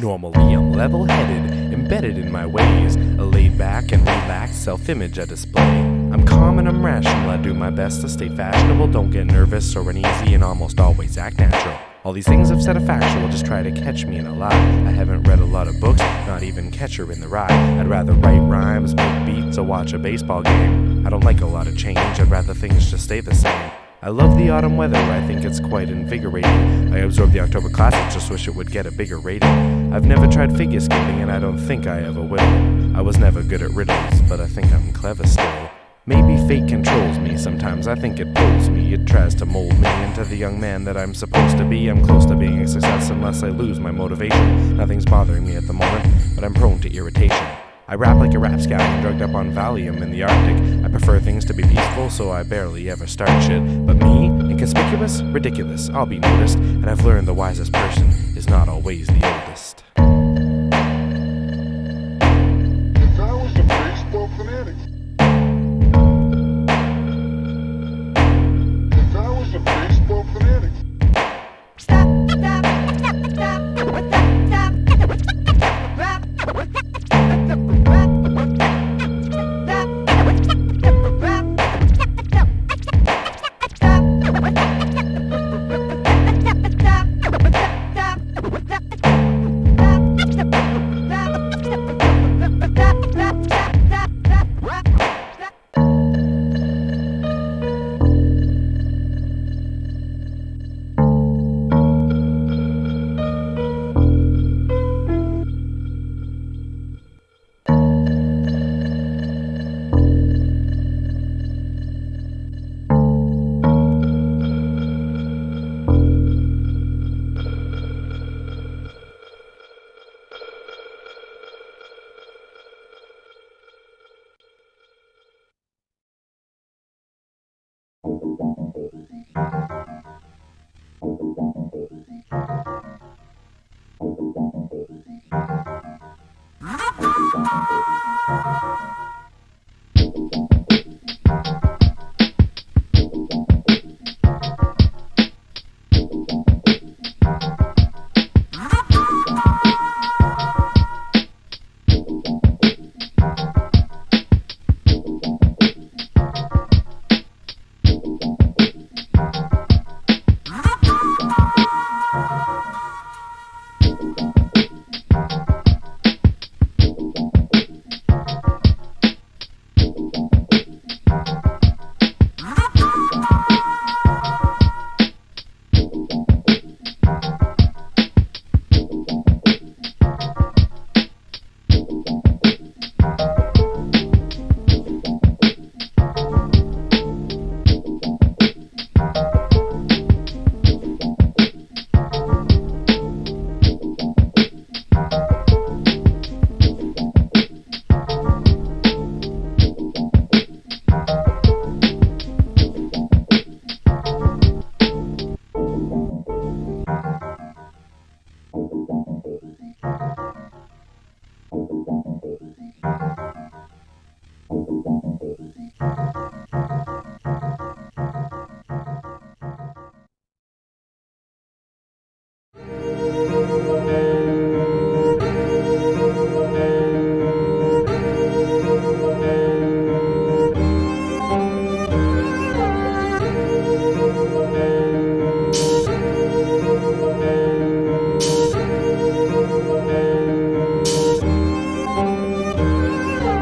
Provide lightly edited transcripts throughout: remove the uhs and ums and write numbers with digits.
Normally I'm level-headed, embedded in my ways, a laid-back and relaxed self-image I display. I'm calm and I'm rational, I do my best to stay fashionable, don't get nervous or uneasy, and almost always act natural. All these things I've said are factual, just try to catch me in a lie. I haven't read a lot of books, not even Catcher in the Rye. I'd rather write rhymes, make beats, or watch a baseball game. I don't like a lot of change, I'd rather things just stay the same. I love the autumn weather, I think it's quite invigorating. I absorb the October classics, just wish it would get a bigger rating. I've never tried figure skating, and I don't think I ever will. I was never good at riddles, but I think I'm clever still. Maybe fate controls me, sometimes I think it pulls me. It tries to mold me into the young man that I'm supposed to be. I'm close to being a success unless I lose my motivation. Nothing's bothering me at the moment, but I'm prone to irritation. I rap like a rap scout and drugged up on Valium in the Arctic. I prefer things to be peaceful, so I barely ever start shit. But me, inconspicuous, ridiculous, I'll be noticed. And I've learned the wisest person is not always the oldest. If I was a baseball fanatic. If I was a baseball fanatic.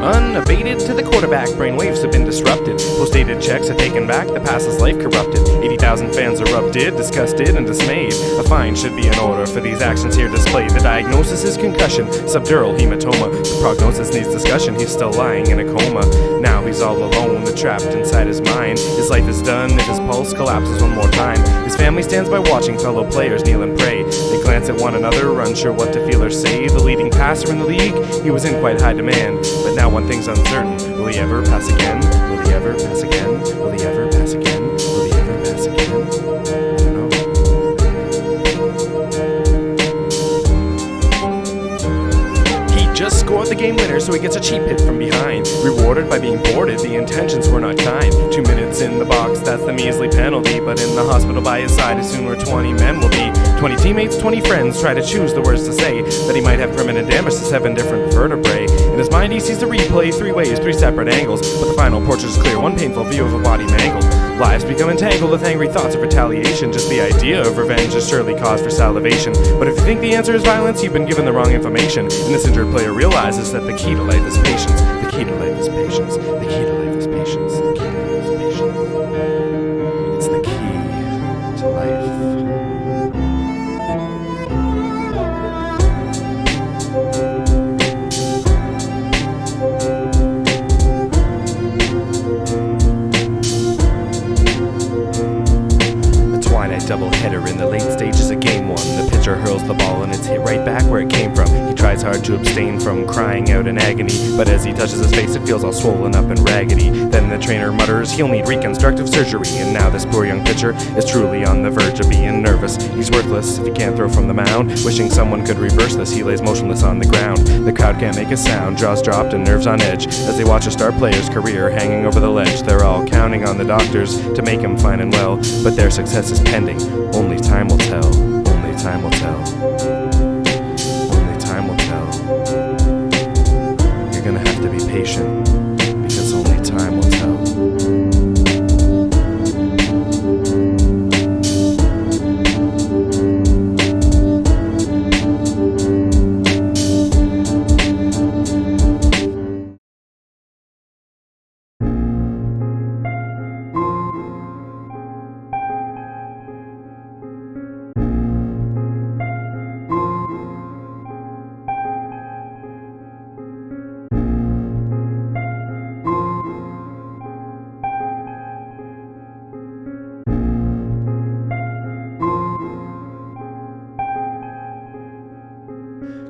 Unabated to the quarterback, brainwaves have been disrupted. Post-dated checks are taken back, the past is life corrupted. 80,000 fans erupted, disgusted and dismayed. A fine should be in order for these actions here displayed. The diagnosis is concussion, subdural hematoma. The prognosis needs discussion, he's still lying in a coma. Now he's all alone, trapped inside his mind. His life is done if his pulse collapses one more time. His family stands by watching, fellow players kneel and pray. They glance at one another, unsure what to feel or say. The leading passer in the league, he was in quite high demand. But now one thing's uncertain, will he ever pass again? Will he ever pass again? Will he ever pass again? Will he ever pass again? I don't know. He just scored scored the game winner, so he gets a cheap hit from behind. Rewarded by being boarded, the intentions were not kind. 2 minutes in the box, that's the measly penalty. But in the hospital by his side is soon where 20 men will be. 20 teammates, 20 friends, try to choose the words to say. That he might have permanent damage to 7 different vertebrae. In his mind he sees the replay 3 ways, 3 separate angles. But the final portrait is clear, one painful view of a body mangled. Lives become entangled with angry thoughts of retaliation. Just the idea of revenge is surely cause for salivation. But if you think the answer is violence, you've been given the wrong information. And this injured player realizes that the key to life is patience. The key to life is patience. The key to life is patience. The key to life is patience. It's the key to life. Doubleheader in the late stages of game 1. The pitcher hurls the ball and it's hit right back where it came from. He tries hard to abstain from crying out in agony, but as he touches his face it feels all swollen up and raggedy. Then the trainer mutters he'll need reconstructive surgery, and now this poor young pitcher is truly on the verge of being nervous. He's worthless if he can't throw from the mound. Wishing someone could reverse this, he lays motionless on the ground. The crowd can't make a sound, jaws dropped and nerves on edge as they watch a star player's career hanging over the ledge. They're all counting on the doctors to make him fine and well, but their success is pending. Only time will tell. Only time will tell. Only time will tell. You're gonna have to be patient, because only time will tell.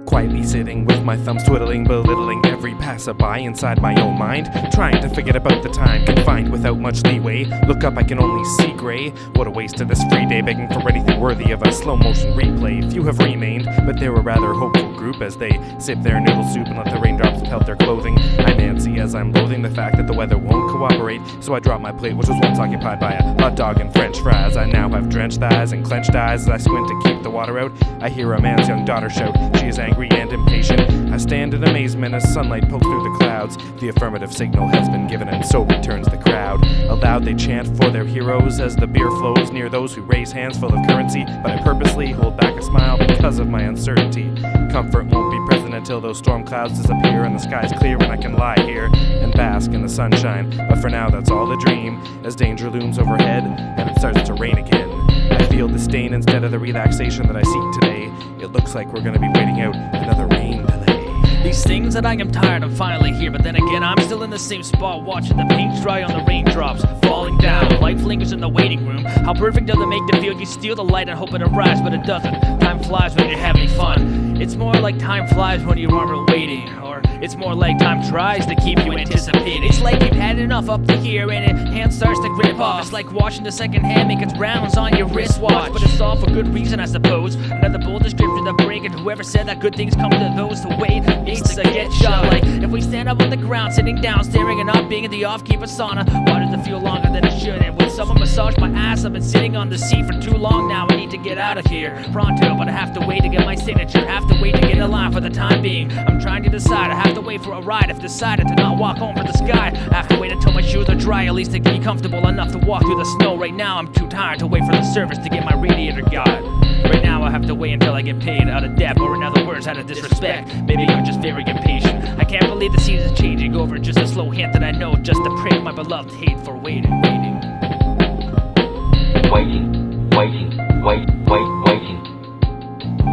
Quietly sitting with my thumbs twiddling, belittling every passerby inside my own mind, trying to forget about the time, confined without much leeway. Look up, I can only see grey. What a waste of this free day, begging for anything worthy of a slow motion replay. Few have remained, but they're a rather hopeful group as they sip their noodle soup and let the raindrops pelt their clothing. I'm antsy as I'm loathing the fact that the weather won't cooperate, so I drop my plate, which was once occupied by a hot dog and french fries. I now have drenched eyes and clenched eyes as I squint to keep the water out. I hear a man's young daughter shout, she is angry and impatient. I stand in amazement as sunlight pokes through the clouds. The affirmative signal has been given and so returns the crowd. Aloud they chant for their heroes as the beer flows near those who raise hands full of currency, but I purposely hold back a smile because of my uncertainty. Comfort won't be present until those storm clouds disappear and the sky's clear and I can lie here and bask in the sunshine. But for now that's all a dream as danger looms overhead and it starts to rain again. I feel disdain instead of the relaxation that I seek today. It looks like we're gonna be waiting out another rain delay. These things that I am tired, I'm finally here, but then again I'm still in the same spot watching the paint dry on the raindrops falling down. Light lingers in the waiting room. How perfect does it make to feel? You steal the light and hope it arrives, but it doesn't. Time flies when you're having fun. It's more like time flies when you aren't waiting, or it's more like time tries to keep you anticipating. It's like you've had enough up to here and your hand starts to grip off. It's like watching the second hand make its rounds on your wristwatch, but it's all for good reason I suppose. Another bold description to break, and whoever said that good things come to those who wait needs to get shot. Like if we stand up on the ground, sitting down, staring and not being in the off-keeper sauna, why does it feel longer than it should? And when someone massage my ass, I've been sitting on the seat for too long now. I need to get out of here pronto, but I have to wait to get my signature. Have to wait to get in line for the time being. I'm trying to decide. I have to wait for a ride. I've decided to not walk home for the sky. I have to wait until my shoes are dry, at least to be comfortable enough to walk through the snow. Right now I'm too tired to wait for the service to get my radiator guide. Right now I have to wait until I get paid out of debt, or in other words, out of disrespect. Maybe I'm just very impatient. I can't believe the season's changing over just a slow hint that I know just to prick my beloved hate for waiting.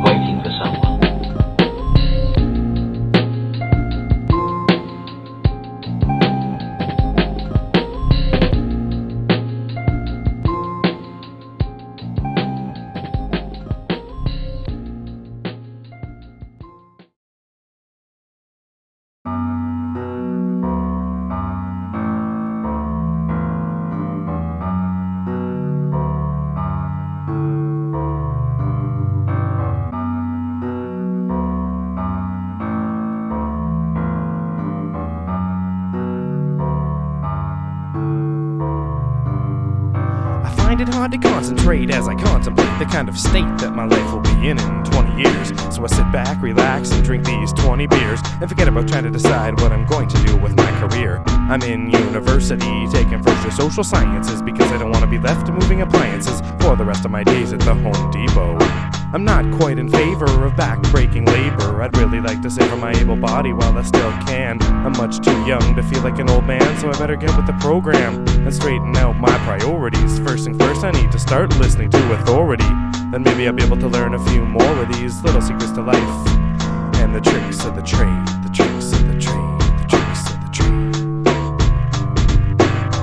Waiting for someone. find it hard to concentrate as I contemplate the kind of state that my life will be in 20 years. So I sit back, relax, and drink these 20 beers and forget about trying to decide what I'm going to do with my career. I'm in university, taking first year social sciences because I don't want to be left to moving appliances for the rest of my days at the Home Depot. I'm not quite in favor of back-breaking labor. I'd really like to savor my able body while I still can. I'm much too young to feel like an old man, so I better get with the program and straighten out my priorities. First things first, I need to start listening to authority. Then maybe I'll be able to learn a few more of these little secrets to life and the tricks of the trade, the tricks of the trade, the tricks of the trade.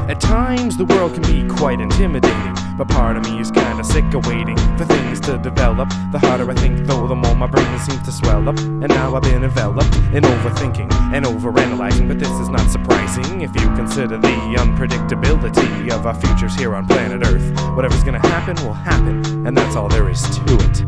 At times, the world can be quite intimidating, but part of me is kinda sick of waiting for things to develop. The harder I think, though, the more my brain seems to swell up. And now I've been enveloped in overthinking and overanalyzing, but this is not surprising if you consider the unpredictability of our futures here on planet Earth. Whatever's gonna happen will happen, and that's all there is to it.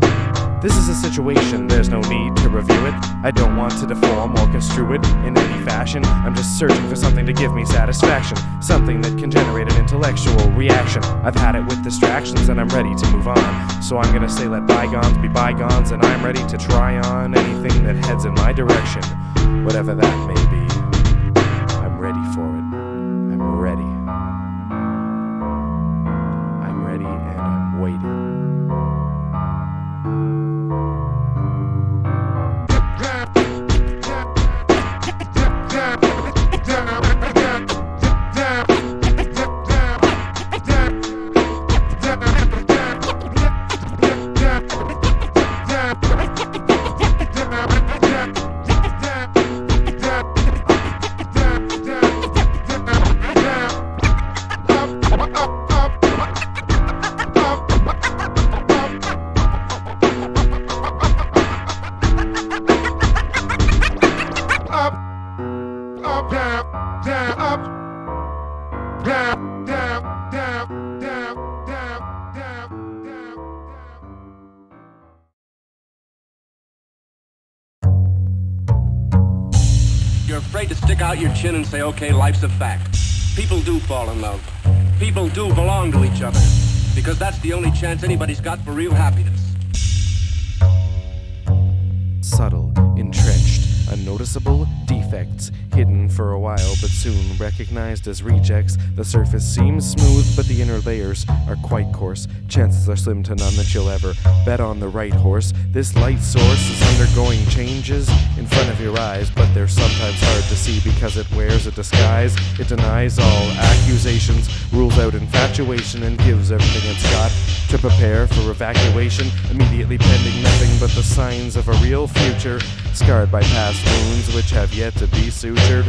This is a situation, there's no need to review it. I don't want to deform or construe it in any fashion. I'm just searching for something to give me satisfaction, something that can generate an intellectual reaction. I've had it with distractions and I'm ready to move on. So I'm gonna say let bygones be bygones, and I'm ready to try on anything that heads in my direction, whatever that may be. I'm ready for it. I'm ready. I'm ready and I'm waiting. You're afraid to stick out your chin and say, okay, life's a fact. People do fall in love. People do belong to each other. Because that's the only chance anybody's got for real happiness. Subtle, entrenched, unnoticeable defects, hidden for a while but soon recognized as rejects. The surface seems smooth, but the inner layers are quite coarse. Chances are slim to none that you'll ever bet on the right horse. This light source is undergoing changes in front of your eyes, but they're sometimes hard to see because it wears a disguise. It denies all accusations, rules out infatuation, and gives everything it's got to prepare for evacuation, immediately pending nothing but the signs of a real future, scarred by past wounds which have yet to be sutured,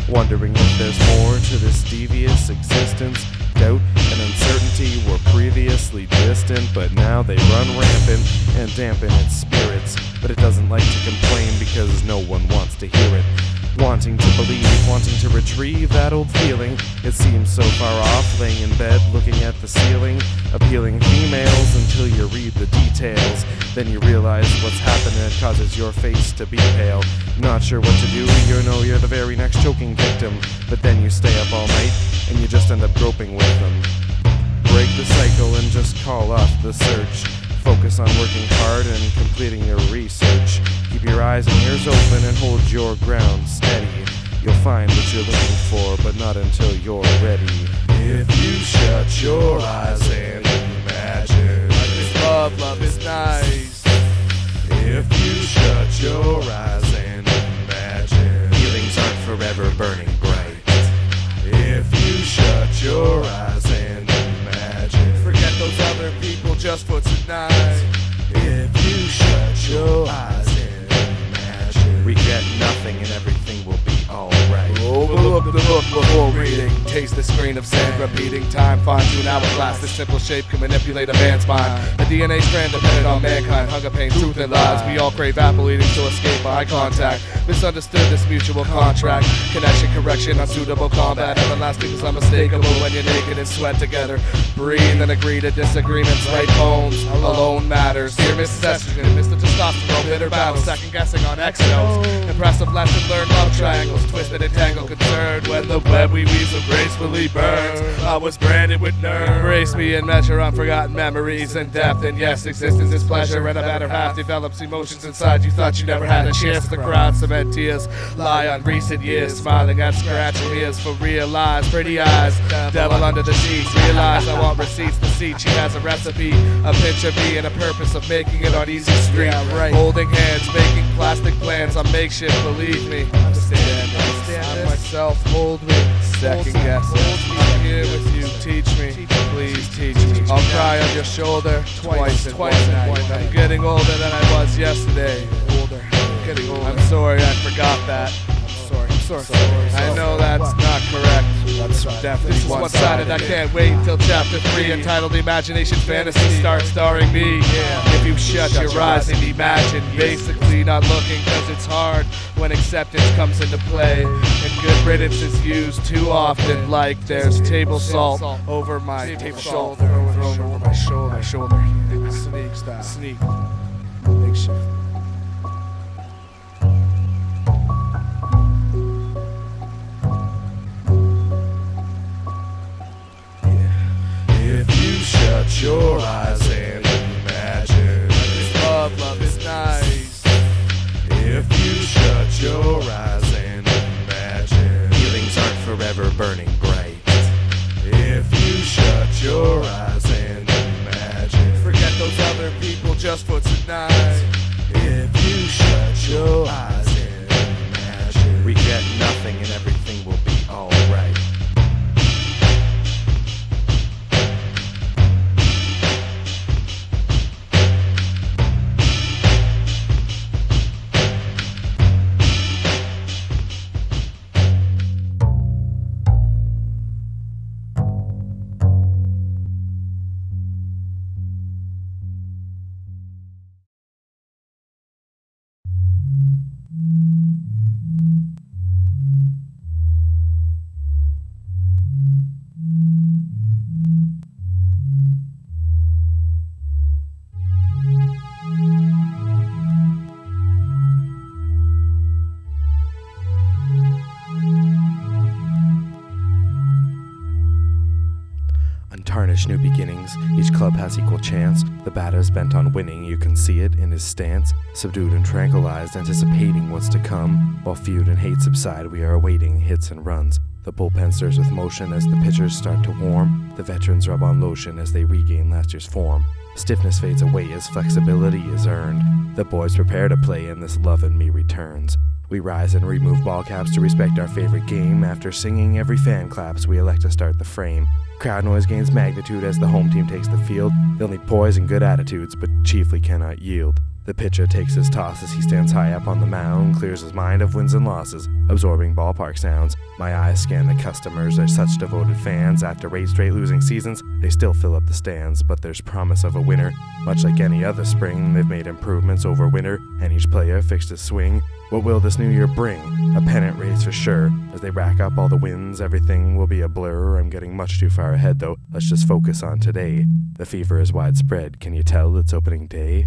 wondering if there's more to this devious existence. Doubt and uncertainty were previously distant, but now they run rampant and dampen its spirits. But it doesn't like to complain because no one wants to hear it. Wanting to believe, wanting to retrieve that old feeling. It seems so far off, laying in bed, looking at the ceiling, appealing females until you read the details. Then you realize what's happened and it causes your face to be pale. Not sure what to do, you know you're the very next choking victim. But then you stay up all night and you just end up groping with them. Break the cycle and just call off the search. Focus on working hard and completing your research. Keep your eyes and ears open and hold your ground steady. You'll find what you're looking for, but not until you're ready. If you shut your eyes and imagine, love is nice. If you shut your eyes and imagine, feelings aren't forever burning bright. If you shut your eyes and imagine, forget those other people just for tonight. If you shut your eyes and imagine, regret nothing and everything will be alright. Overlook the book before reading. Taste the screen of sand, repeating time. Fine-tune hourglass. This simple shape can manipulate a man's mind. A DNA strand dependent on mankind. Hunger, pain, truth, and lies. We all crave apple eating to escape eye contact. Misunderstood this mutual contract. Connection, correction, unsuitable combat. Everlasting is unmistakable when you're naked and sweat together. Breathe and agree to disagreements. Write poems. Alone matters. Dear Mrs. Estrogen, Mr. Testosterone. testosterone, bitter battle, second guessing on exos. Impressive lesson learned, love triangles, twisted and tangled, concerned when the web we weave so gracefully burns. I was branded with nerve. Embrace me and measure unforgotten memories and depth. And yes, existence is pleasure, and a better half develops emotions inside you thought you never had a chance to crowd. Cement tears lie on recent years, smiling at scratching ears for real eyes, pretty eyes. Devil under the sheets, realize I want receipts to see. She has a recipe, a pinch of me, and a purpose of making it on easy street. Holding hands, making plastic plans on makeshift, believe me. Understand this. Myself, hold me. Second guessing. I'm here with you. Teach me. Please teach me. I'll cry on your shoulder twice in one night. I'm getting older than I was yesterday. Getting older. I'm sorry, I forgot that. I'm sorry. I know that's not correct. That's definitely this is one-sided. I can't wait until chapter 3 entitled Imagination Fantasy starts starring me. If you shut your eyes and imagine, basically not looking cause it's hard when acceptance comes into play. And good riddance is used too often, like there's table salt over my shoulder. Thrown over my shoulder. Sneak style. Sneak. Makeshift. Shut your eyes and imagine. Love is nice. If you shut your eyes and imagine, feelings aren't forever burning bright. If you shut your eyes and imagine, forget those other people just for tonight. If you shut your eyes and imagine, regret nothing and everything will be alright. Untarnished new beginnings, each club has equal chance. The batter's bent on winning, you can see it in his stance. Subdued and tranquilized, anticipating what's to come. While feud and hate subside, we are awaiting hits and runs. The bullpen stirs with motion as the pitchers start to warm. The veterans rub on lotion as they regain last year's form. Stiffness fades away as flexibility is earned. The boys prepare to play and this love in me returns. We rise and remove ball caps to respect our favorite game. After singing, every fan claps, we elect to start the frame. Crowd noise gains magnitude as the home team takes the field. They'll need poise and good attitudes, but chiefly cannot yield. The pitcher takes his toss as he stands high up on the mound, clears his mind of wins and losses, absorbing ballpark sounds. My eyes scan the customers, they're such devoted fans. After 8 straight losing seasons, they still fill up the stands, but there's promise of a winner. Much like any other spring, they've made improvements over winter, and each player fixed his swing. What will this new year bring? A pennant race for sure. As they rack up all the wins, everything will be a blur. I'm getting much too far ahead though, let's just focus on today. The fever is widespread, can you tell it's opening day?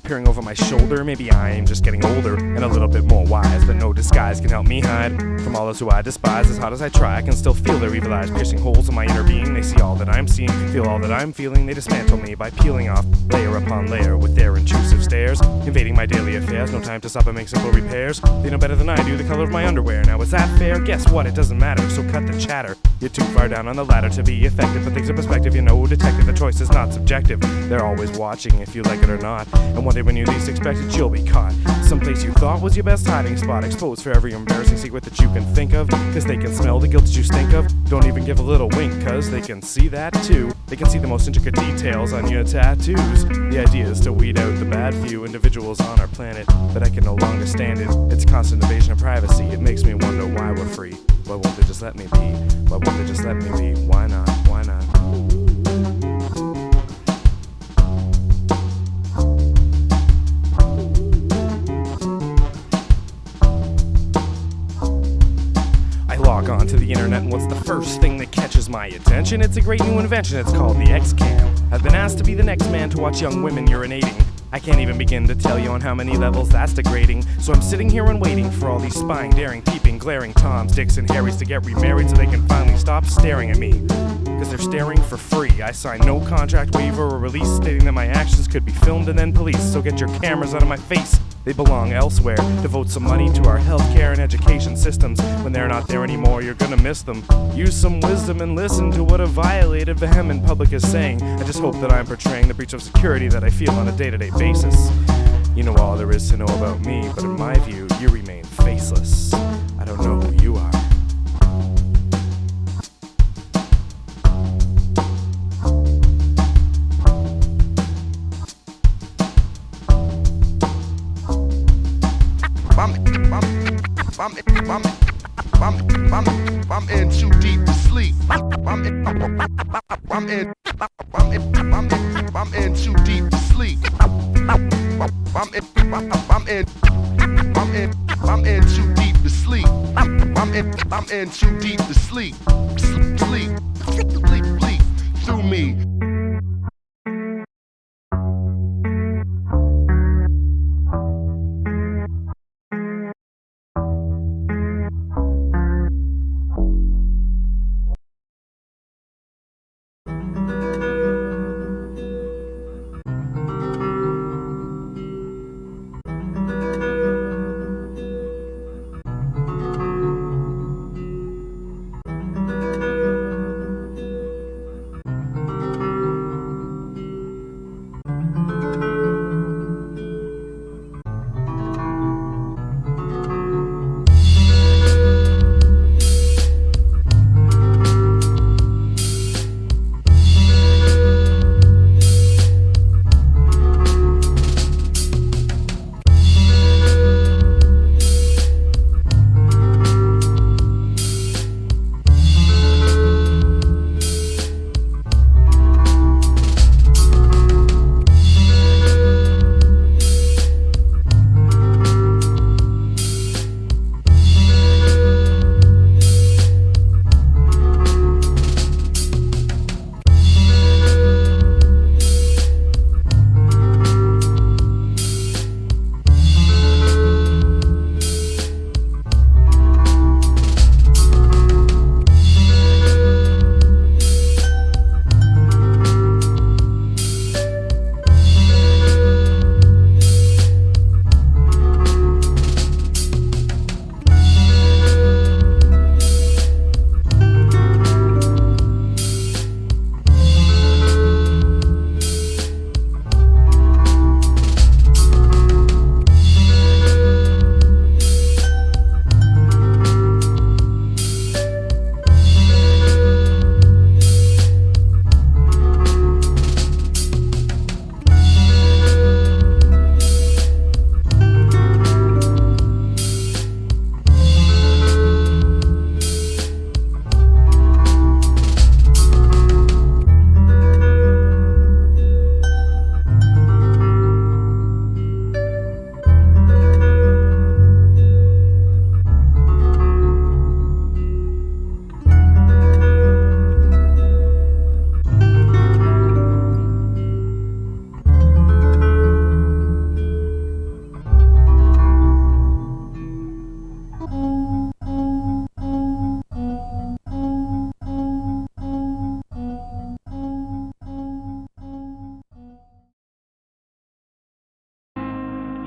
peering over my shoulder. Maybe I am just getting older and a little bit more wise, but no disguise can help me hide from all those who I despise. As hard as I try, I can still feel their evil eyes piercing holes in my inner being. They see all that I'm seeing, feel all that I'm feeling. They dismantle me by peeling off layer upon layer with their intrusive stares, invading my daily affairs. No time to stop and make simple repairs. They know better than I do the color of my underwear. Now is that fair? Guess what? It doesn't matter, so cut the chatter. You're too far down on the ladder to be effective. Put things in perspective, you know, detective. The choice is not subjective. They're always watching if you like it or not. And one day when you least expect it, you'll be caught. Someplace you thought was your best hiding spot, exposed for every embarrassing secret that you can think of. Cause they can smell the guilt that you stink of. Don't even give a little wink, cause they can see that too. They can see the most intricate details on your tattoos. The idea is to weed out the bad few individuals on our planet, but I can no longer stand it. It's constant invasion of privacy. It makes me wonder why we're free. Why won't they just let me be? Why won't they just let me be? Why not? Why not? Log on to the internet, and what's the first thing that catches my attention? It's a great new invention. It's called the X-Cam. I've been asked to be the next man to watch young women urinating. I can't even begin to tell you on how many levels that's degrading. So I'm sitting here and waiting for all these spying, daring, peeping, glaring Toms, Dicks, and Harrys to get remarried so they can finally stop staring at me. Cause they're staring for free. I signed no contract waiver or release stating that my actions could be filmed and then policed. So get your cameras out of my face. They belong elsewhere. Devote some money to our healthcare and education systems. When they're not there anymore, you're gonna miss them. Use some wisdom and listen to what a violated vehement public is saying. I just hope that I'm portraying the breach of security that I feel on a day-to-day basis. You know all there is to know about me, but in my view, you remain faceless. I don't know who you are. I'm in too deep to sleep. I'm in too deep to sleep. I'm in too deep to sleep. I'm in too deep to sleep. Sleep through me.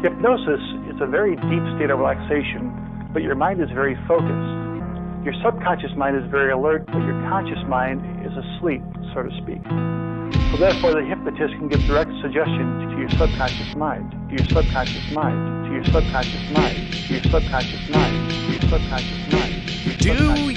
Hypnosis is a very deep state of relaxation, but your mind is very focused. Your subconscious mind is very alert, but your conscious mind is asleep, so to speak. So therefore, the hypnotist can give direct suggestions to your subconscious mind, to your subconscious mind, to your subconscious mind, to your subconscious mind, to your subconscious mind. Do you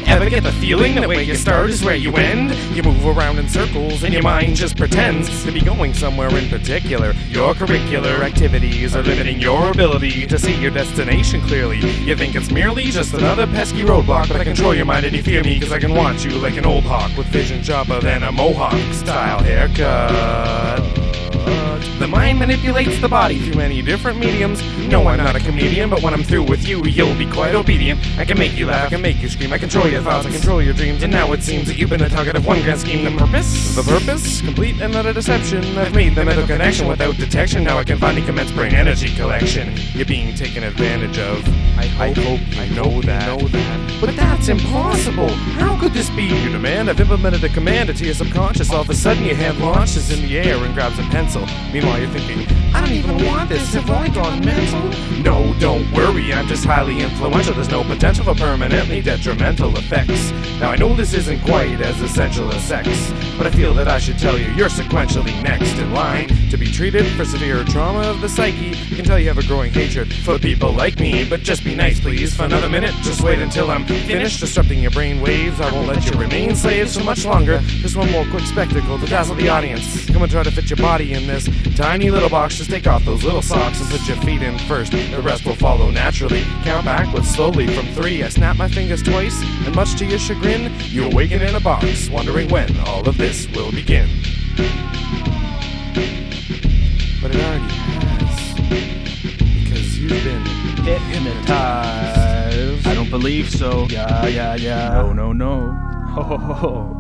ever get the feeling that where you start is where you end? You move around in circles and your mind just pretends to be going somewhere in particular. Your curricular activities are limiting your ability to see your destination clearly. You think it's merely just another pesky roadblock, but I control your mind and you fear me because I can watch you like an old hawk with vision sharper than a mohawk style haircut. The mind manipulates the body through many different mediums. No, I'm not a comedian, but when I'm through with you, you'll be quite obedient. I can make you laugh, I can make you scream, I control your thoughts, I control your dreams. And now it seems that you've been the target of one grand scheme. The purpose? The purpose? Complete and utter deception. I've made the mental connection without detection. Now I can finally commence brain energy collection. You're being taken advantage of. I hope you know that. But that's impossible. How could this be? You demand. I've implemented a command into your subconscious. All of a sudden your hand launches in the air and grabs a pencil. Meanwhile you're thinking, I don't even want this. Have I gone mental? No, don't worry. I'm just highly influential. There's no potential for permanently detrimental effects. Now I know this isn't quite as essential as sex, but I feel that I should tell you you're sequentially next in line to be treated for severe trauma of the psyche. I can tell you have a growing hatred for people like me, but just be nice please for another minute. Just wait until I'm finished disrupting your brain waves. I won't let you remain slaves for much longer. Just one more quick spectacle to dazzle the audience. Come and try to fit your body in this tiny little box. Just take off those little socks and put your feet in first. The rest will follow naturally. Count backwards slowly from 3. I snap my fingers twice, and much to your chagrin, you awaken in a box, wondering when all of this will begin. But it already has, because you've been Hypnotized. I don't believe so. Yeah. No. Ho ho ho.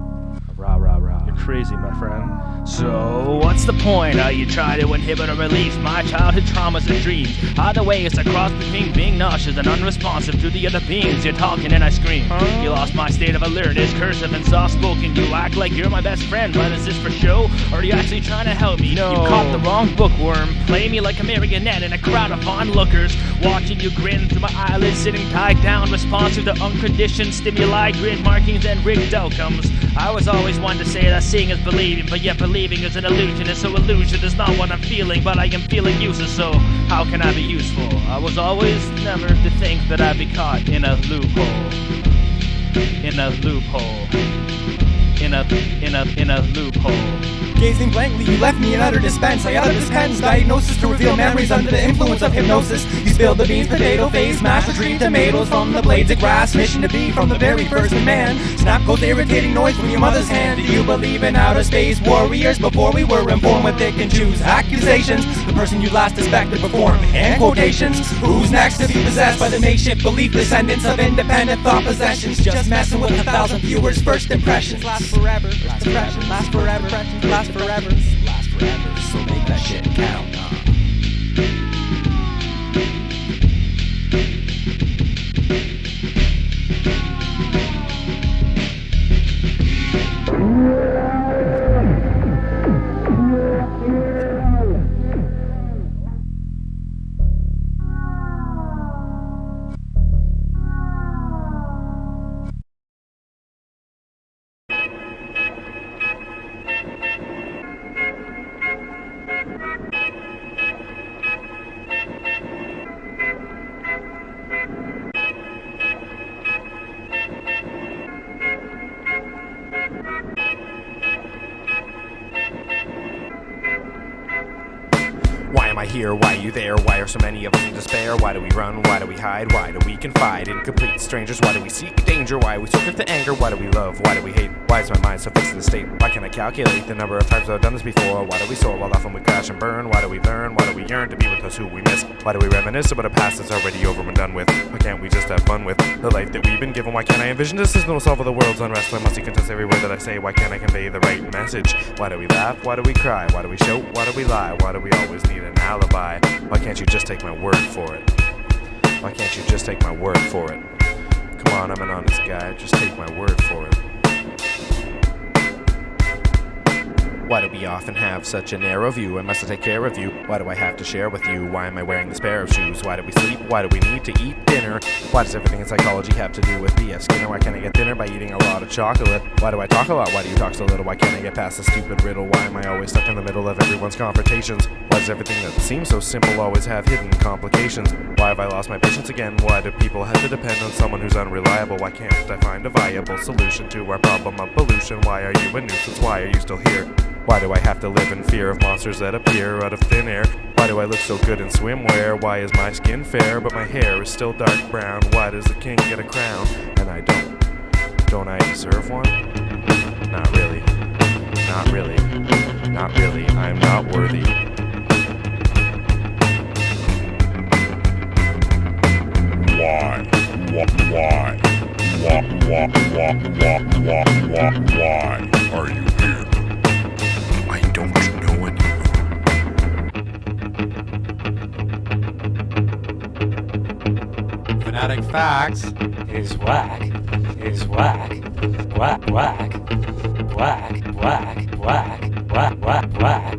Rah. You're crazy, my friend. So, what's the point? You try to inhibit or release my childhood traumas and dreams. Either way, it's a cross between being nauseous and unresponsive to the other beings. You're talking and I scream. You lost my state of alertness, cursive and soft-spoken. You act like you're my best friend, but is this for show? Or are you actually trying to help me? No. You caught the wrong bookworm. Play me like a marionette in a crowd of onlookers. Watching you grin through my eyelids, sitting tied down, responsive to unconditioned stimuli, grid markings, and rigged outcomes. I was always one to say that seeing is believing, but yet believing is an illusion, and so illusion is not what I'm feeling, but I am feeling useless, so how can I be useful? I was always never to think that I'd be caught in a loophole. In a loophole. In a loophole. Gazing blankly, you left me in utter dispense. I uttered this pen's diagnosis to reveal memories under the influence of hypnosis. You spilled the beans, potato face, mashed retrieved tomatoes from the blades of grass. Mission to be from the very first in man. Snap goes irritating noise from your mother's hand. Do you believe in outer space warriors? Before we were informed with pick and choose accusations. The person you last expected to perform hand quotations. Who's next to be possessed by the makeshift belief descendants of independent thought possessions? Just messing with 1,000 viewers' first impressions. Last forever, last forever, last forever, last forever, last forever, so make that shit count. Why am I here? Why are you there? Why are so many of us in despair? Why do we run? Why do we hide? Why do we confide in complete strangers? Why do we seek danger? Why are we so quick to anger? Why do we love? Why do we hate? Why is my mind so fixed in the state? Why can't I calculate the number of times I've done this before? Why do we soar while often we crash and burn? Why do we learn? Why do we yearn to be with those who we miss? Why do we reminisce about a past that's already over and done with? Why can't we just have fun with the life that we've been given? Why can't I envision a system to solve all the world's unrest? Why must you contest every word that I say? Why can't I convey the right message? Why do we laugh? Why do we cry? Why do we shout? Why do we lie? Why do we always need an alibi? Why can't you just take my word for it? Why can't you just take my word for it? Come on, I'm an honest guy, just take my word for it. Why do we often have such a narrow view? And must I take care of you? Why do I have to share with you? Why am I wearing this pair of shoes? Why do we sleep? Why do we need to eat dinner? Why does everything in psychology have to do with B.F. Skinner? Why can't I get dinner by eating a lot of chocolate? Why do I talk a lot? Why do you talk so little? Why can't I get past the stupid riddle? Why am I always stuck in the middle of everyone's confrontations? Why does everything that seems so simple always have hidden complications? Why have I lost my patience again? Why do people have to depend on someone who's unreliable? Why can't I find a viable solution to our problem of pollution? Why are you a nuisance? Why are you still here? Why do I have to live in fear of monsters that appear out of thin air? Why do I look so good in swimwear? Why is my skin fair, but my hair is still dark brown? Why does the king get a crown, and I don't? Don't I deserve one? Not really. Not really. Not really. I'm not worthy. Why are you here? I don't know anymore. Fanatic Facts is whack, is whack, whack, whack, whack, whack, whack, whack, whack, whack,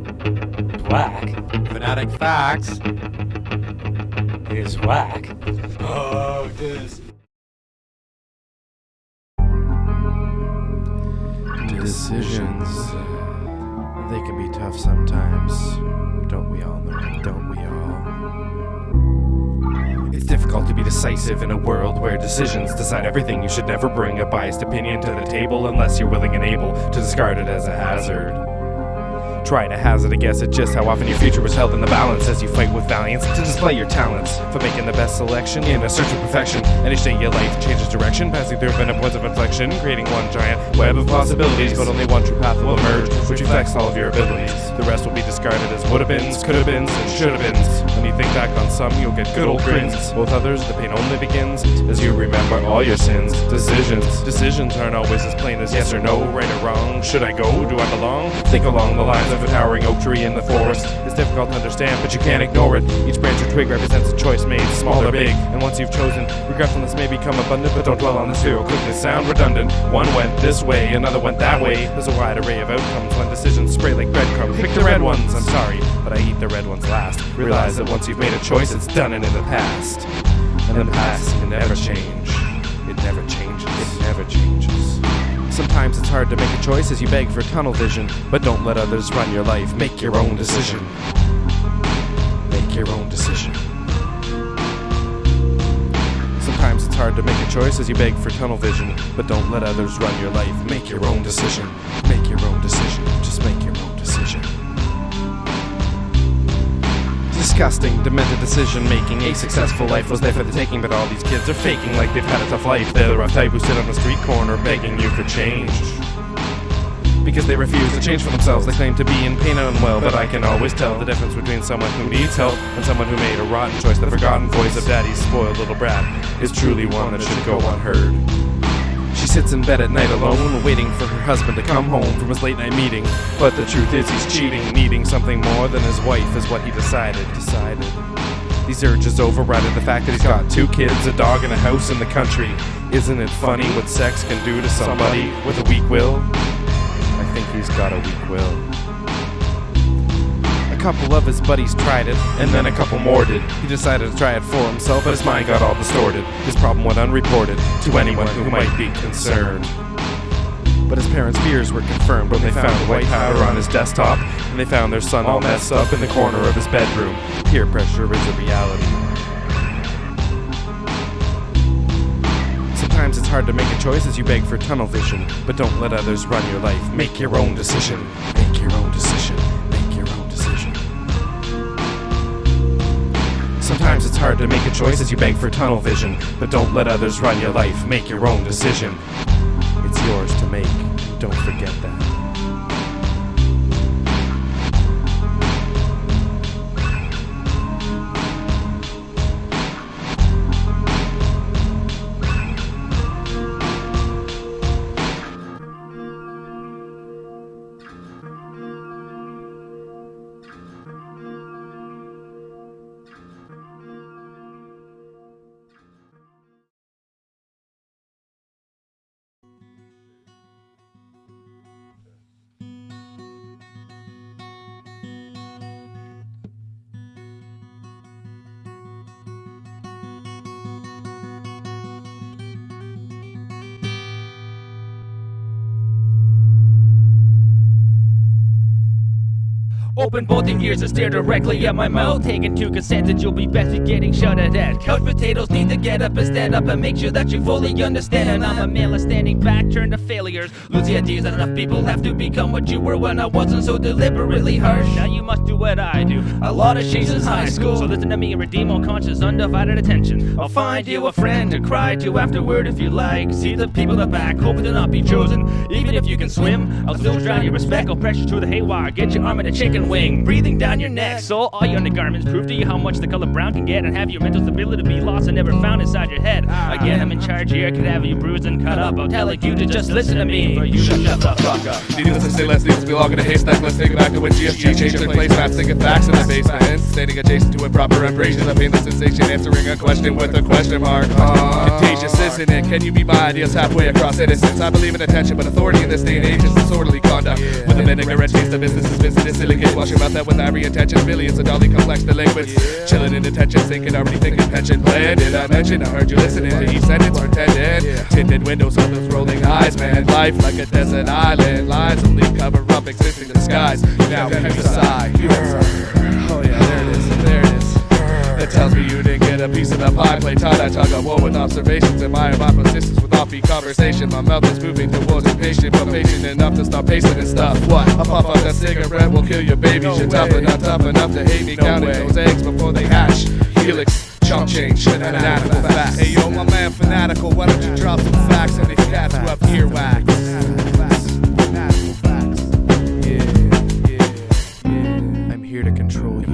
whack. Fanatic Facts is whack. Oh, this. Decisions. They can be tough sometimes. Don't we all know it? Don't we all? It's difficult to be decisive in a world where decisions decide everything. You should never bring a biased opinion to the table unless you're willing and able to discard it as a hazard. Try to hazard a guess at just how often your future was held in the balance as you fight with valiance to display your talents for making the best selection in a search of perfection. And each day your life changes direction, passing through infinite points of inflection, creating one giant web of possibilities, but only one true path will emerge, which reflects all of your abilities. The rest will be discarded as would-have-beens, could-have-beens, and should-have-beens. When you think back on some, you'll get good old grins. Both others, the pain only begins as you remember all your sins. Decisions aren't always as plain as yes or no, right or wrong. Should I go? Do I belong? Think along the lines of a towering oak tree in the forest. It's difficult to understand, but you can't ignore it. Each branch or twig represents a choice made, small or big. And once you've chosen, regretfulness may become abundant, but don't dwell on the sphere or quickly sound redundant. One went this way, another went that way. There's a wide array of outcomes when decisions spray like breadcrumbs. Pick the red ones, I'm sorry, but I eat the red ones last. Realize that once you've made a choice, it's done and in the past. And the past can never change. It never changes. It never changes. Sometimes it's hard to make a choice as you beg for tunnel vision, but don't let others run your life. Make your own decision. Make your own decision. Sometimes it's hard to make a choice as you beg for tunnel vision, but don't let others run your life. Make your own decision. Make your own decision. Just make your own decision. Disgusting, demented decision-making. A successful life was there for the taking, but all these kids are faking like they've had a tough life. They're the rough type who sit on the street corner begging you for change. Because they refuse to change for themselves. They claim to be in pain and unwell, but I can always tell the difference between someone who needs help and someone who made a rotten choice. The forgotten voice of daddy's spoiled little brat is truly one that should go unheard. She sits in bed at night alone, waiting for her husband to come home from his late night meeting. But the truth is he's cheating, needing something more than his wife is what he decided. These urges overrided the fact that he's got 2 kids, a dog, and a house in the country. Isn't it funny what sex can do to somebody with a weak will? I think he's got a weak will. A couple of his buddies tried it, and then a couple more did. He decided to try it for himself, but his mind got all distorted. His problem went unreported to anyone who might be concerned. But his parents' fears were confirmed when they found white powder on his desktop, and they found their son all messed up in the corner of his bedroom. Peer pressure is a reality. Sometimes it's hard to make a choice as you beg for tunnel vision, but don't let others run your life. Make your own decision. Make your own decision. Make your own decision. Sometimes it's hard to make a choice as you beg for tunnel vision, but don't let others run your life. Make your own decision. It's yours to make. Don't forget that. Open both your ears and stare directly at my mouth. Taking two consent that you'll be best be getting shot at. Couch potatoes need to get up and stand up and make sure that you fully understand. I'm a male standing back, turn to failures. Lose the ideas that enough people have to become what you were when I wasn't so deliberately harsh. Now you must do what I do. A lot of shit since high school. So listen to me and redeem all conscious undivided attention. I'll find you a friend to cry to afterward if you like. See the people in the back, hoping to not be chosen. Even if you can swim, I'll still drown your respect. I'll pressure through the haywire, get your arm in a chicken wing, breathing down your neck. So all your undergarments prove to you how much the color brown can get, and have your mental stability be lost and never found inside your head. Again, I'm in charge here, could have you bruised and cut up. I'll tell you to just listen to me, for you to shut the fuck up. Needless to say, let's leave us belong in a haystack. Let's take it back to when GFG changed their place maps, thinking facts in the basement, standing adjacent to improper embraces of painless sensation, answering a question with a question mark. Contagious, isn't it? Can you be my ideas halfway across innocence? I believe in attention, but authority in this day and age is disorderly conduct. With a vinegar taste of business is business. Silicate, wash your mouth out with every intention. Millions of dolly complex delinquents, chilling in detention, thinking, already thinking pension plan. Did I mention? I heard you listening to each sentence pretending. Tinted windows on those rolling eyes, man. Life like a desert island. Lies only cover up existing disguise. Now can you sigh? Oh yeah, there it is. There it is. That tells me you didn't get a piece of the pie. Play tie-dye, tug of war with observations. And my persistence with offbeat conversation. My mouth is moving towards impatient, but patient enough to stop pacing and stuff. What? A puff of that cigarette will kill your babies. You're tough enough to hate me. Counting those eggs before they hatch. Helix, chump change, fanatical facts. Hey yo, my man Fanatical, why don't you drop some facts on these cats who have earwax? Fanatical facts. Yeah. I'm here to control you.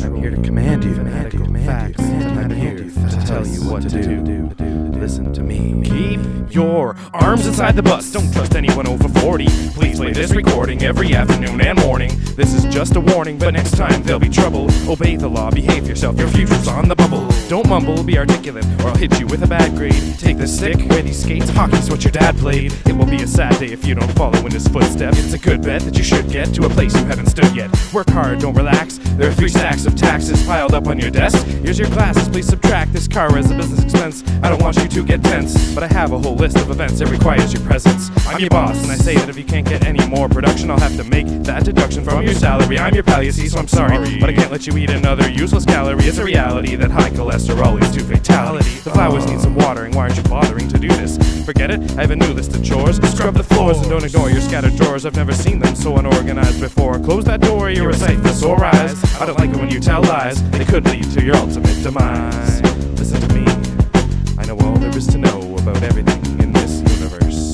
I'm here to command you. Fanatical facts. I'm here to tell you what to do. Listen to me. Keep your arms inside the bus. Don't trust anyone over 40. Please play this recording every afternoon and morning. This is just a warning, but next time there'll be trouble. Obey the law, behave yourself, your future's on the bubble. Don't mumble, be articulate, or I'll hit you with a bad grade. Take the stick, wear these skates, hockey's what your dad played. It will be a sad day if you don't follow in his footsteps. It's a good bet that you should get to a place you haven't stood yet. Work hard, don't relax. There are 3 stacks of taxes piled up on your desk. Here's your glasses, please subtract this car as a business expense. I don't want you to get tense, but I have a whole list of events that requires your presence. I'm your boss, and I say that if you can't get any more production, I'll have to make that deduction from your salary. I'm your pal, you see, so I'm sorry, but I can't let you eat another useless calorie. It's a reality that high cholesterol leads to fatality. The flowers need some watering, why aren't you bothering to do this? Forget it, I have a new list of chores. Scrub the floors and don't ignore your scattered drawers. I've never seen them so unorganized before. Close that door, you're a sight for sore eyes. I don't like it when you tell lies, they could lead to your ultimate demise. Listen to me, I know all there is to know about everything in this universe.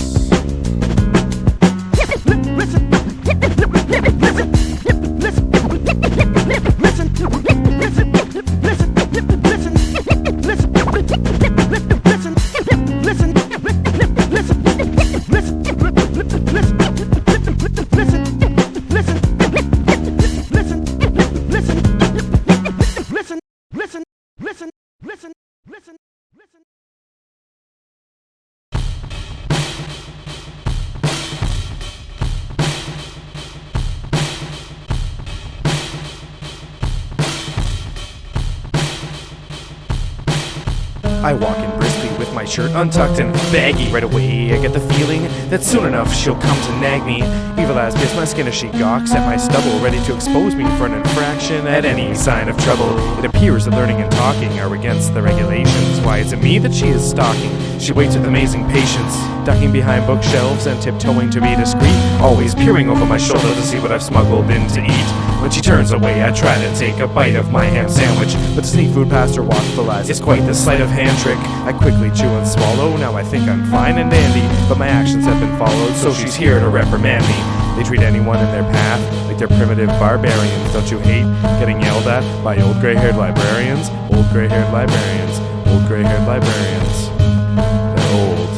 I walk in briskly with my shirt untucked and baggy. Right away I get the feeling that soon enough she'll come to nag me. Evil as pierce my skin as she gawks at my stubble, ready to expose me for an infraction at any sign of trouble. It appears that learning and talking are against the regulations. Why is it me that she is stalking? She waits with amazing patience, ducking behind bookshelves and tiptoeing to be discreet, always peering over my shoulder to see what I've smuggled in to eat. When she turns away, I try to take a bite of my ham sandwich, but to sneak food past her watchful eyes is quite the sleight of hand trick. I quickly chew and swallow, now I think I'm fine and dandy, but my actions have been followed, so she's here to reprimand me. They treat anyone in their path like they're primitive barbarians. Don't you hate getting yelled at by old gray-haired librarians? Old gray-haired librarians, old gray-haired librarians. They're old,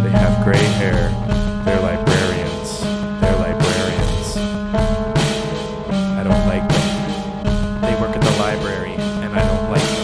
they have gray hair, they're librarians, they're librarians. I don't like them. They work at the library, and I don't like them.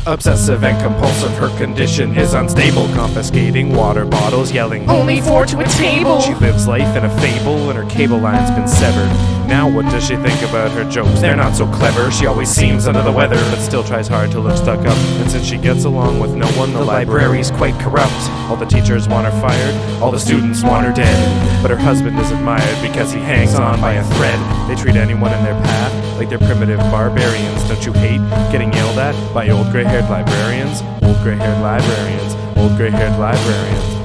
Obsessive and compulsive, her condition is unstable, confiscating water bottles, yelling, "Only 4 to a table!" She lives life in a fable, and her cable line's been severed. Now what does she think about her jokes? They're not so clever. She always seems under the weather, but still tries hard to look stuck up. And since she gets along with no one, the library's quite corrupt. All the teachers want her fired, all the students want her dead. But her husband is admired because he hangs on by a thread. They treat anyone in their path like they're primitive barbarians. Don't you hate getting yelled at by old gray-haired librarians? Old gray-haired librarians, old gray-haired librarians.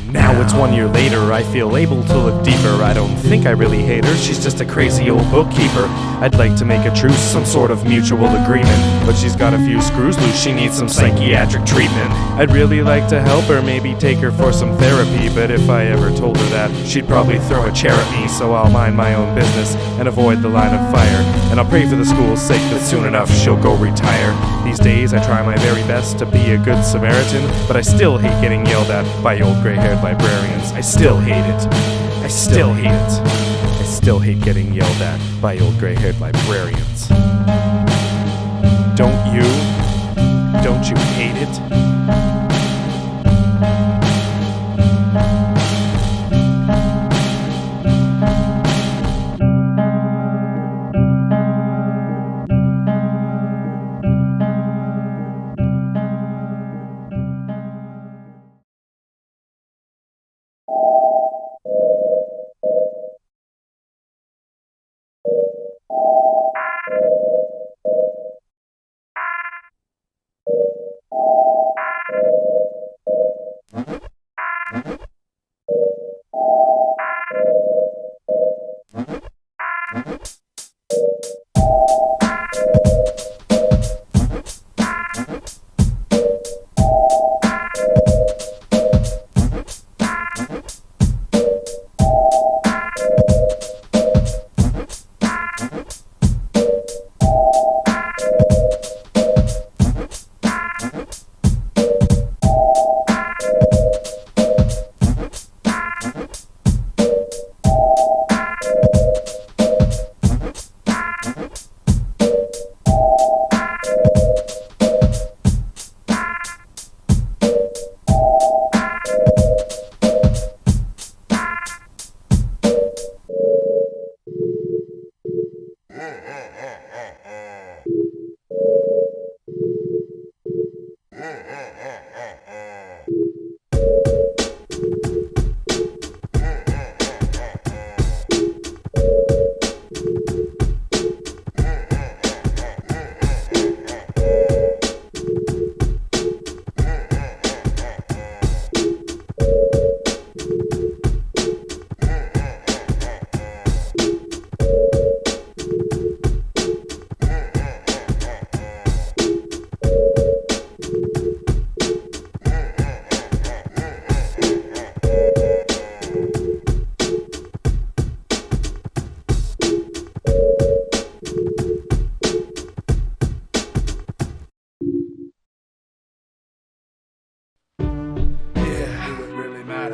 Now it's 1 year later, I feel able to look deeper. I don't think I really hate her, she's just a crazy old bookkeeper. I'd like to make a truce, some sort of mutual agreement, but she's got a few screws loose, she needs some psychiatric treatment. I'd really like to help her, maybe take her for some therapy, but if I ever told her that, she'd probably throw a chair at me. So I'll mind my own business and avoid the line of fire, and I'll pray for the school's sake that soon enough she'll go retire. These days I try my very best to be a good Samaritan, but I still hate getting yelled at by old gray-haired librarians. I still hate it. I still hate it. I still hate getting yelled at by old gray-haired librarians. Don't you? Don't you hate it?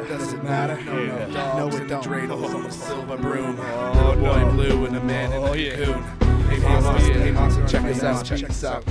Doesn't matter. No, it don't. Dreidels on a silver broom. Little boy blue and a man in a cocoon. Hey monster, check us out, check us out.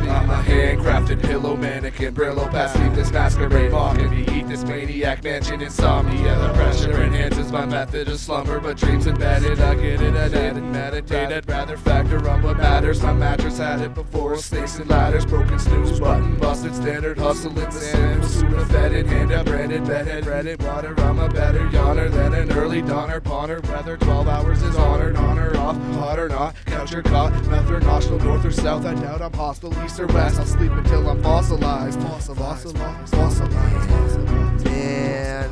I'm a handcrafted pillow mannequin, Brillo past sleepless masquerade, mocking me, eat this maniac mansion insomnia. The pressure enhances my method of slumber, but dreams embedded, I get it, I didn't meditate. I'd rather factor on what matters. My mattress had it before, snakes and ladders, broken snooze button, busted standard hustle in the sand. Pursuit of fetid, hand up breaded, bedhead, breaded water. I'm a better yawner than an early dawner, pawner. Whether 12 hours is honored, on or off, hot or not, couch or cot, mouth or nostril, north or south. I doubt I'm hostile, east or west. I'll sleep until I'm fossilized. Man,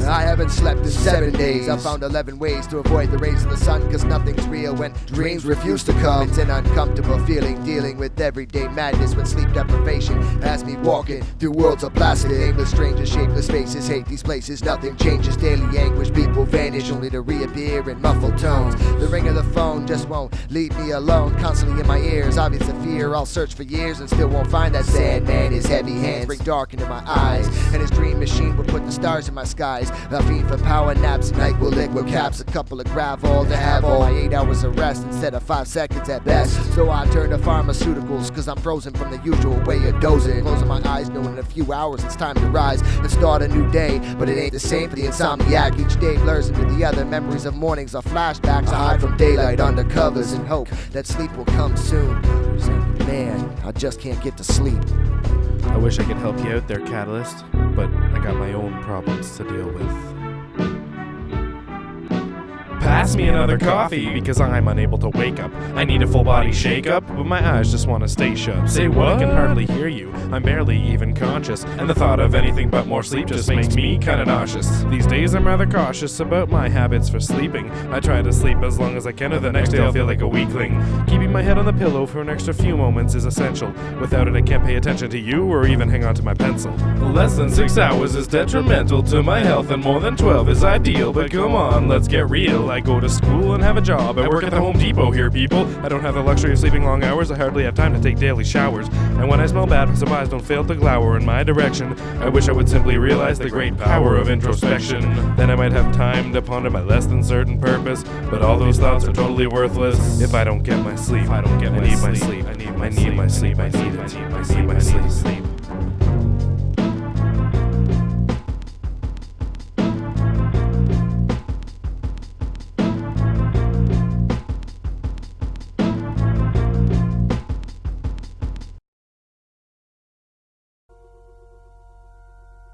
I haven't slept in 7 days. I found 11 ways to avoid the rays of the sun, cause nothing's real when dreams refuse to come. It's an uncomfortable feeling, dealing with everyday madness when sleep deprivation has me walking through worlds of plastic. Nameless strangers, shapeless faces, hate these places. Nothing changes, daily anguish, people vanish only to reappear in muffled tones. The ring of the phone just won't leave me alone, constantly in my ears, obvious of fear. I'll search for years and still won't find that sad man. His heavy hands bring dark into my eyes, and his dream machine will put the stars in my skies. A fiend for power naps, night with liquid caps, a couple of gravel to have all my 8 hours of rest instead of 5 seconds at best. So I turn to pharmaceuticals, cause I'm frozen from the usual way of dozing. Closing my eyes, knowing in a few hours it's time to rise and start a new day. But it ain't the same for the insomniac. Each day blurs into the other. Memories of mornings are flashbacks. I hide from daylight under covers and hope that sleep will come soon. Man, I just can't get to sleep. I wish I could help you out there, Catalyst, but I got my own problems to deal with. Pass me another coffee, because I'm unable to wake up. I need a full body shake up, but my eyes just want to stay shut. Say what? I can hardly hear you. I'm barely even conscious, and the thought of anything but more sleep just makes me kinda nauseous. These days I'm rather cautious about my habits for sleeping. I try to sleep as long as I can, or the next day I'll feel like a weakling. Keeping my head on the pillow for an extra few moments is essential. Without it I can't pay attention to you or even hang on to my pencil. Less than 6 hours is detrimental to my health, and more than 12 is ideal. But come on, let's get real. I go to school and have a job. I work at the Home Depot here, people. I don't have the luxury of sleeping long hours. I hardly have time to take daily showers. And when I smell bad, some eyes don't fail to glower in my direction. I wish I would simply realize the great power of introspection. Then I might have time to ponder my less than certain purpose. But all those thoughts are totally worthless if I don't get my sleep. I need my sleep. I need my sleep. I need my sleep.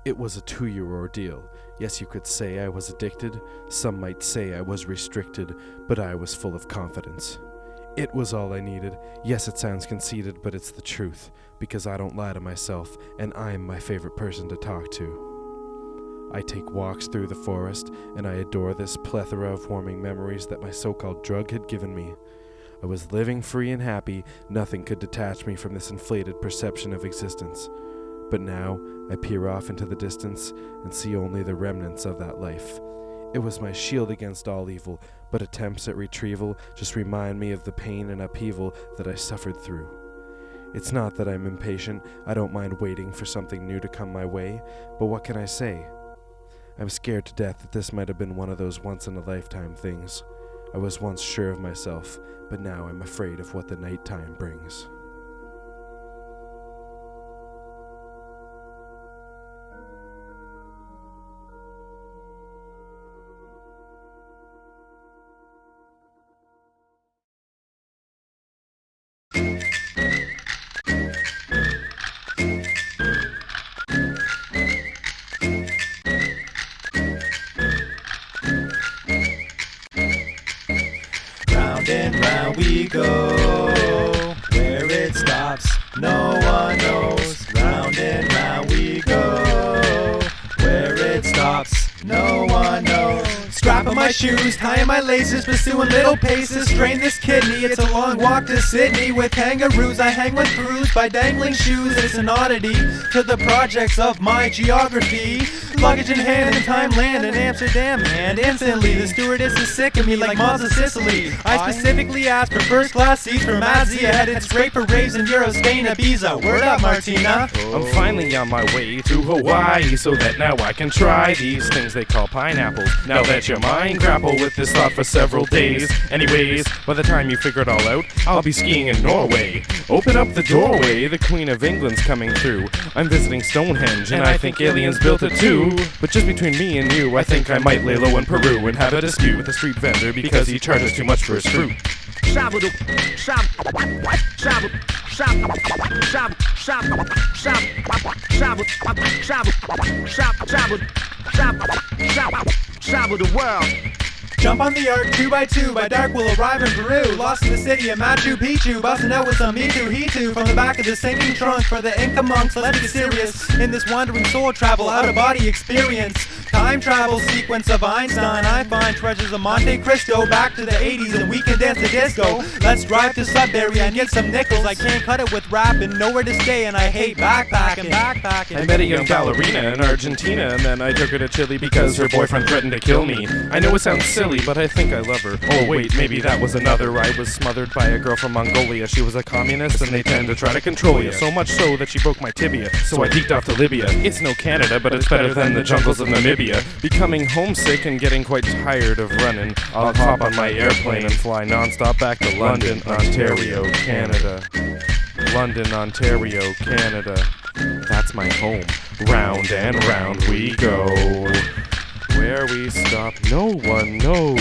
It was a 2-year ordeal. Yes, you could say I was addicted. Some might say I was restricted, but I was full of confidence. It was all I needed. Yes, it sounds conceited, but it's the truth, because I don't lie to myself, and I'm my favorite person to talk to. I take walks through the forest, and I adore this plethora of warming memories that my so-called drug had given me. I was living free and happy. Nothing could detach me from this inflated perception of existence. But now, I peer off into the distance and see only the remnants of that life. It was my shield against all evil, but attempts at retrieval just remind me of the pain and upheaval that I suffered through. It's not that I'm impatient. I don't mind waiting for something new to come my way, but what can I say? I'm scared to death that this might have been one of those once-in-a-lifetime things. I was once sure of myself, but now I'm afraid of what the nighttime brings. We go where it stops, no one knows. Round and round we go where it stops, no one knows. Strapping my shoes, tying my laces, pursuing little paces, strain this kidney. It's a long walk to Sydney with kangaroos. I hang with crews by dangling shoes. It's an oddity to the projects of my geography. Luggage in hand and time land in Amsterdam, and instantly the stewardess is sick of me like moms in Sicily. I specifically asked for first class seats for Mazia, headed straight for raves in Euro, Spain, Ibiza. Word up, Martina. I'm finally on my way to Hawaii, so that now I can try these things they call pineapples. Now let your mind grapple with this thought for several days. Anyways, by the time you figure it all out, I'll be skiing in Norway. Open up the doorway, the Queen of England's coming through. I'm visiting Stonehenge, and I think aliens built it too. But just between me and you, I think I might lay low in Peru and have a dispute with a street vendor because he charges too much for his fruit. Travel the world. Jump on the Ark 2x2, by dark we'll arrive in Peru. Lost in the city of Machu Picchu, busting out with some Me Too, He Too. From the back of the sinking trunk for the Inca monks, let's get serious in this wandering soul travel, out-of-body experience. Time travel sequence of Einstein, I find treasures of Monte Cristo. Back to the 80s and we can dance the disco. Let's drive to Sudbury and get some nickels. I can't cut it with rap and nowhere to stay, and I hate backpacking. I met a young ballerina in Argentina, and then I took her to Chile because her boyfriend threatened to kill me. I know it sounds silly, but I think I love her. Oh wait, maybe that was another. I was smothered by a girl from Mongolia. She was a communist and they tend to try to control you. So much so that she broke my tibia, so I deked off to Libya. It's no Canada, but it's better than the jungles of Namibia. Australia. Becoming homesick and getting quite tired of running. I'll hop on my airplane and fly non-stop back to London, Ontario, Canada. London, Ontario, Canada. That's my home. Round and round we go. Where we stop, no one knows.